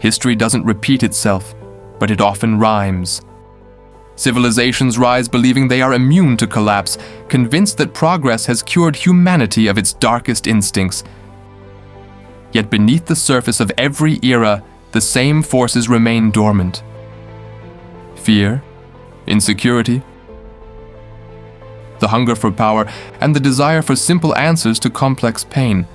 History doesn't repeat itself, but it often rhymes. Civilizations rise believing they are immune to collapse, convinced that progress has cured humanity of its darkest instincts. Yet beneath the surface of every era, the same forces remain dormant. Fear, insecurity, the hunger for power, and the desire for simple answers to complex pain.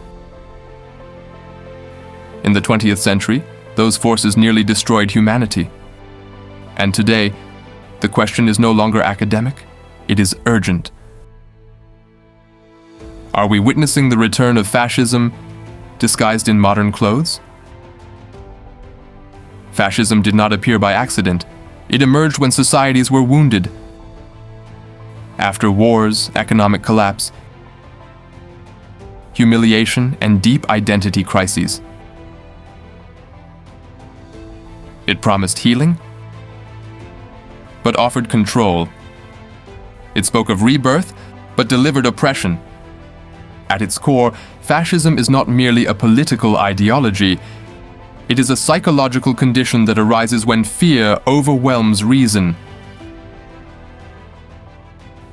In the 20th century, those forces nearly destroyed humanity. And today, the question is no longer academic, it is urgent. Are we witnessing the return of fascism disguised in modern clothes? Fascism did not appear by accident. It emerged when societies were wounded. After wars, economic collapse, humiliation, and deep identity crises. It promised healing, but offered control. It spoke of rebirth, but delivered oppression. At its core, fascism is not merely a political ideology. It is a psychological condition that arises when fear overwhelms reason.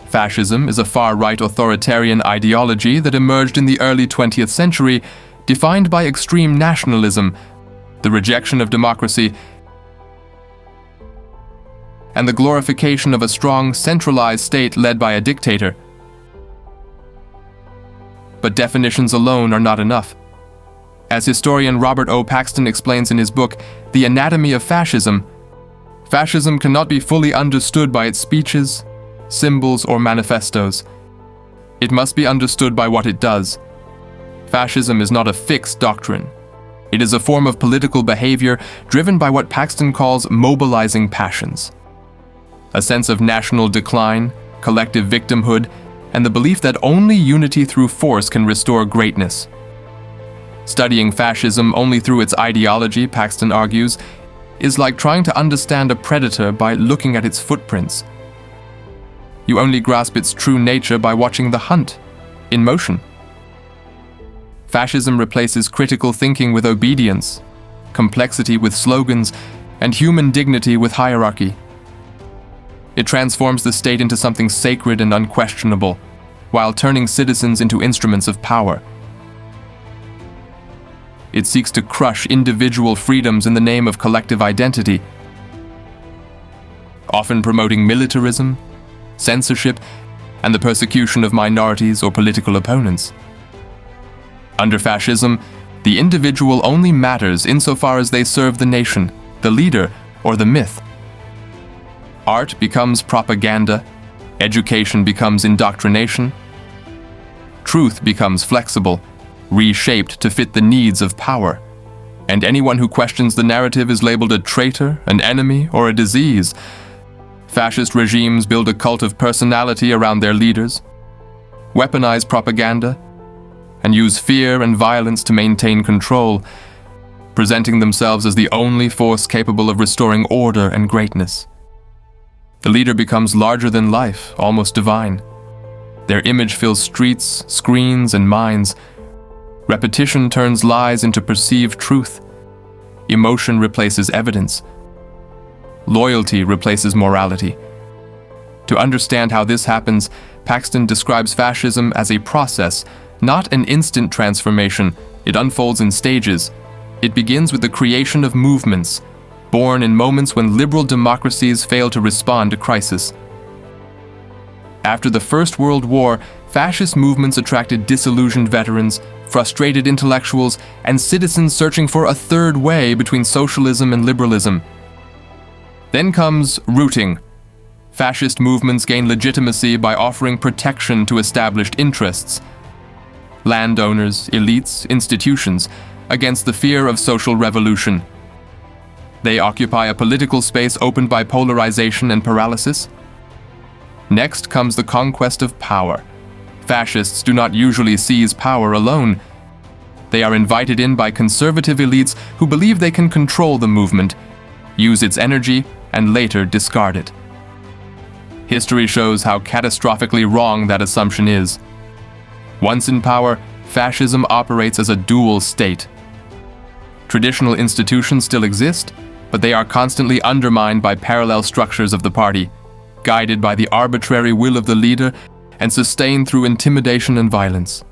Fascism is a far-right authoritarian ideology that emerged in the early 20th century, defined by extreme nationalism, the rejection of democracy, and the glorification of a strong, centralized state led by a dictator. But definitions alone are not enough. As historian Robert O. Paxton explains in his book, The Anatomy of Fascism, fascism cannot be fully understood by its speeches, symbols, or manifestos. It must be understood by what it does. Fascism is not a fixed doctrine. It is a form of political behavior driven by what Paxton calls mobilizing passions. A sense of national decline, collective victimhood, and the belief that only unity through force can restore greatness. Studying fascism only through its ideology, Paxton argues, is like trying to understand a predator by looking at its footprints. You only grasp its true nature by watching the hunt, in motion. Fascism replaces critical thinking with obedience, complexity with slogans, and human dignity with hierarchy. It transforms the state into something sacred and unquestionable, while turning citizens into instruments of power. It seeks to crush individual freedoms in the name of collective identity, often promoting militarism, censorship, and the persecution of minorities or political opponents. Under fascism, the individual only matters insofar as they serve the nation, the leader, or the myth. Art becomes propaganda, education becomes indoctrination, truth becomes flexible, reshaped to fit the needs of power, and anyone who questions the narrative is labeled a traitor, an enemy, or a disease. Fascist regimes build a cult of personality around their leaders, weaponize propaganda, and use fear and violence to maintain control, presenting themselves as the only force capable of restoring order and greatness. The leader becomes larger than life, almost divine. Their image fills streets, screens, and minds. Repetition turns lies into perceived truth. Emotion replaces evidence. Loyalty replaces morality. To understand how this happens, Paxton describes fascism as a process, not an instant transformation. It unfolds in stages. It begins with the creation of movements, born in moments when liberal democracies fail to respond to crisis. After the First World War, fascist movements attracted disillusioned veterans, frustrated intellectuals, and citizens searching for a third way between socialism and liberalism. Then comes rooting. Fascist movements gain legitimacy by offering protection to established interests, landowners, elites, institutions, against the fear of social revolution. They occupy a political space opened by polarization and paralysis. Next comes the conquest of power. Fascists do not usually seize power alone. They are invited in by conservative elites who believe they can control the movement, use its energy, and later discard it. History shows how catastrophically wrong that assumption is. Once in power, fascism operates as a dual state. Traditional institutions still exist, but they are constantly undermined by parallel structures of the party, guided by the arbitrary will of the leader and sustained through intimidation and violence.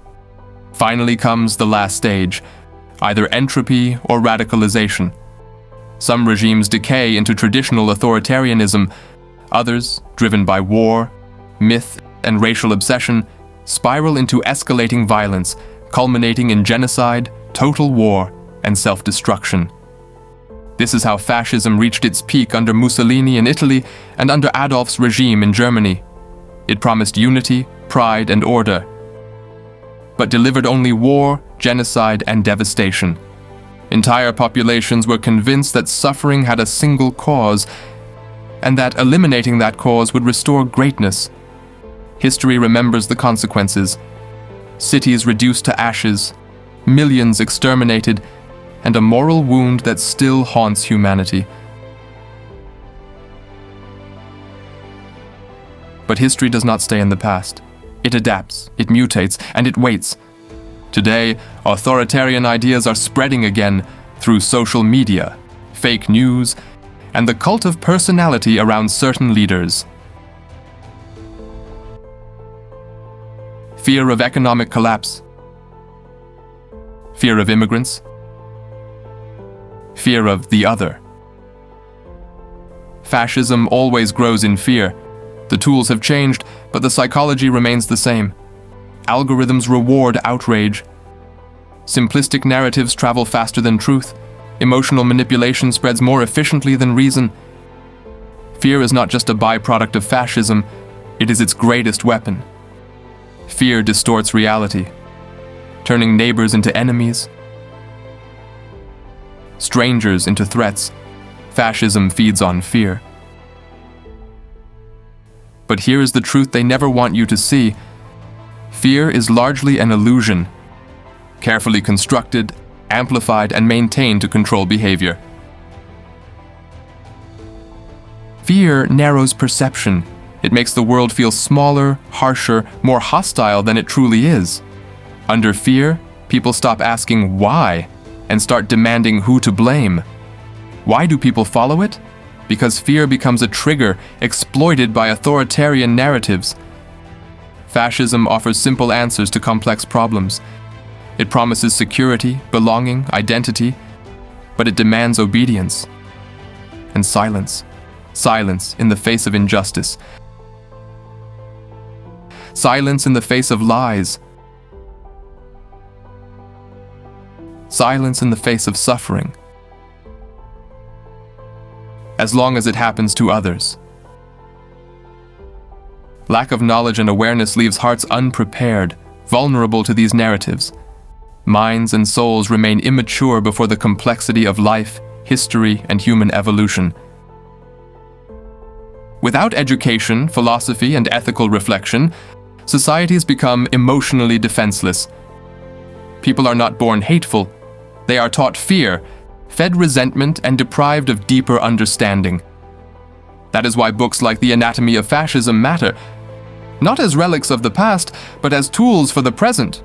Finally comes the last stage, either entropy or radicalization. Some regimes decay into traditional authoritarianism, others, driven by war, myth, and racial obsession, spiral into escalating violence, culminating in genocide, total war, and self-destruction. This is how fascism reached its peak under Mussolini in Italy and under Adolf's regime in Germany. It promised unity, pride, and order, but delivered only war, genocide, and devastation. Entire populations were convinced that suffering had a single cause, and that eliminating that cause would restore greatness. History remembers the consequences. Cities reduced to ashes, millions exterminated, and a moral wound that still haunts humanity. But history does not stay in the past. It adapts, it mutates, and it waits. Today, authoritarian ideas are spreading again through social media, fake news, and the cult of personality around certain leaders. Fear of economic collapse. Fear of immigrants. Fear of the other. Fascism always grows in fear. The tools have changed, but the psychology remains the same. Algorithms reward outrage. Simplistic narratives travel faster than truth. Emotional manipulation spreads more efficiently than reason. Fear is not just a byproduct of fascism, it is its greatest weapon. Fear distorts reality, turning neighbors into enemies, strangers into threats. Fascism feeds on fear. But here is the truth they never want you to see. Fear is largely an illusion, carefully constructed, amplified, and maintained to control behavior. Fear narrows perception. It makes the world feel smaller, harsher, more hostile than it truly is. Under fear, people stop asking why and start demanding who to blame. Why do people follow it? Because fear becomes a trigger exploited by authoritarian narratives. Fascism offers simple answers to complex problems. It promises security, belonging, identity, but it demands obedience and silence. Silence in the face of injustice. Silence in the face of lies. Silence in the face of suffering. As long as it happens to others. Lack of knowledge and awareness leaves hearts unprepared, vulnerable to these narratives. Minds and souls remain immature before the complexity of life, history, and human evolution. Without education, philosophy, and ethical reflection, societies become emotionally defenseless. People are not born hateful. They are taught fear, fed resentment, and deprived of deeper understanding. That is why books like The Anatomy of Fascism matter, not as relics of the past, but as tools for the present.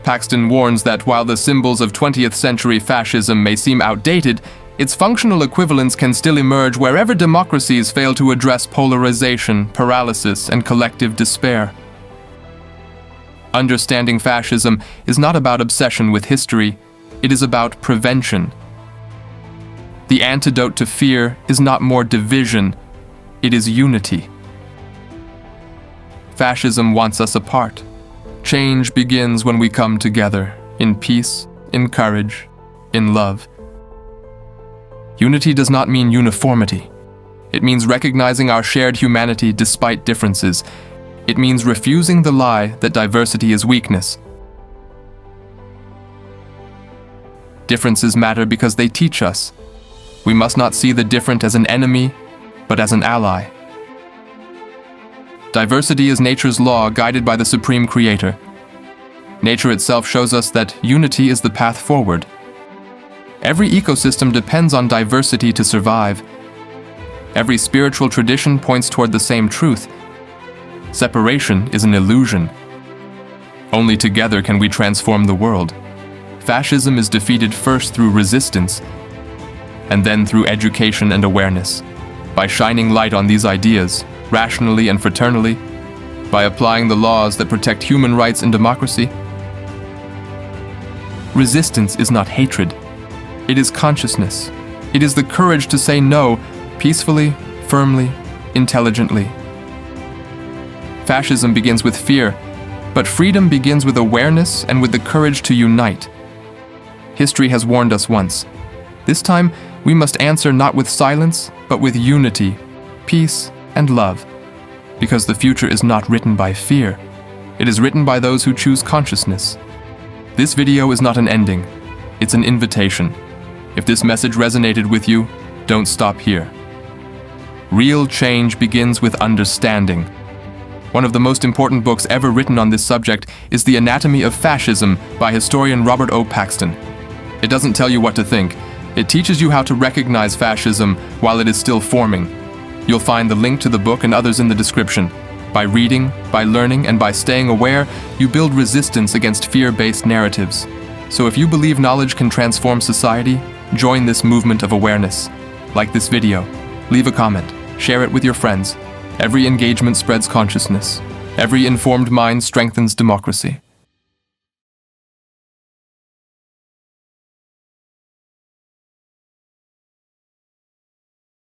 Paxton warns that while the symbols of 20th century fascism may seem outdated, its functional equivalents can still emerge wherever democracies fail to address polarization, paralysis, and collective despair. Understanding fascism is not about obsession with history, it is about prevention. The antidote to fear is not more division, it is unity. Fascism wants us apart. Change begins when we come together, in peace, in courage, in love. Unity does not mean uniformity. It means recognizing our shared humanity despite differences. It means refusing the lie that diversity is weakness. Differences matter because they teach us. We must not see the different as an enemy, but as an ally. Diversity is nature's law guided by the Supreme Creator. Nature itself shows us that unity is the path forward. Every ecosystem depends on diversity to survive. Every spiritual tradition points toward the same truth. Separation is an illusion. Only together can we transform the world. Fascism is defeated first through resistance, and then through education and awareness, by shining light on these ideas, rationally and fraternally, by applying the laws that protect human rights and democracy. Resistance is not hatred. It is consciousness. It is the courage to say no, peacefully, firmly, intelligently. Fascism begins with fear, but freedom begins with awareness and with the courage to unite. History has warned us once. This time, we must answer not with silence, but with unity, peace, and love. Because the future is not written by fear. It is written by those who choose consciousness. This video is not an ending. It's an invitation. If this message resonated with you, don't stop here. Real change begins with understanding. One of the most important books ever written on this subject is The Anatomy of Fascism by historian Robert O. Paxton. It doesn't tell you what to think. It teaches you how to recognize fascism while it is still forming. You'll find the link to the book and others in the description. By reading, by learning, and by staying aware, you build resistance against fear-based narratives. So if you believe knowledge can transform society, join this movement of awareness. Like this video, leave a comment, share it with your friends. Every engagement spreads consciousness. Every informed mind strengthens democracy.